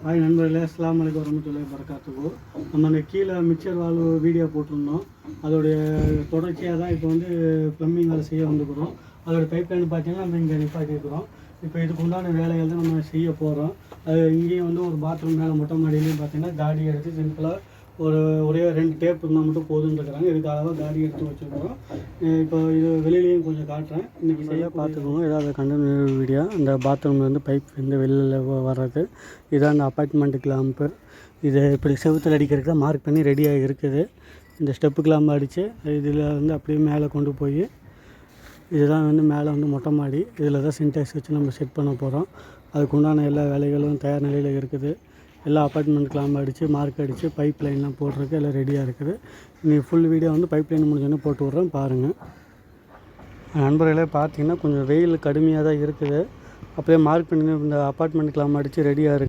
Hi நண்பர்களே, அஸ்ஸலாமு அலைக்கும் வரஹ்மத்துல்லாஹி வபரகாத்துஹு. நம்ம கீழே மிக்சர் வால்வு வீடியோ போட்டிருந்தோம். அதோடைய தொடர்ச்சியாக தான் இப்போ வந்து ப்ளம்பிங் வேலை செய்ய வந்துக்கிறோம். அதோடய பைப் லைன் பார்த்தீங்கன்னா நம்ம இங்கே நிப்பாட்டியிருக்கிறோம். இப்போ இதுக்கு உண்டான வேலைகள் தான் நம்ம செய்ய போகிறோம். அது இங்கேயும் வந்து ஒரு பாத்ரூம் மேலே மொட்டை மாடியிலையும் பார்த்தீங்கன்னா காடி எடுத்து சிம்பிளாக ஒரே 2 டேப் இருந்தால் மட்டும் போதுன்னு இருக்கிறாங்க. இதுக்கு அளவாக காடி எடுத்து வச்சுருக்கிறோம். இப்போ இது வெளியிலையும் கொஞ்சம் காட்டுறேன். இன்றைக்கி செய்ய பார்த்துக்கோங்க. ஏதாவது கண்டென்ட் வீடியோ அந்த பாத்ரூம்லேருந்து பைப் வந்து வெளியில் வர்றது இதான் அந்த அப்பார்ட்மெண்ட்டு கிளாம்பு. இதை இப்படி செவுத்தில் அடிக்கிறதுக்கு மார்க் பண்ணி ரெடியாக இருக்குது. இந்த ஸ்டெப்பு கிளாம்பு அடித்து இதில் வந்து அப்படியே மேலே கொண்டு போய் இதுதான் வந்து மேலே வந்து மொட்டை மாடி. இதில் தான் சின்டெக்ஸ் வச்சு நம்ம செட் பண்ண போகிறோம். அதுக்கு உண்டான எல்லா வேலைகளும் தயார் நிலையில் இருக்குது. எல்லா அப்பார்ட்மெண்ட் கிளாம்பு அடித்து மார்க் அடித்து பைப் லைன்லாம் போடுறதுக்கு எல்லாம் ரெடியாக இருக்குது. இன்றைக்கி ஃபுல் வீடியோ வந்து பைப் லைன் முடிஞ்சோன்னே போட்டு விட்றேன் பாருங்கள். நண்பர்களே, பார்த்தீங்கன்னா கொஞ்சம் வெயில் கடுமையாக தான் இருக்குது. அப்படியே மார்க் பண்ணி இந்த அப்பார்ட்மெண்ட் கிளாம்பு அடித்து ரெடியாக இருக்குது.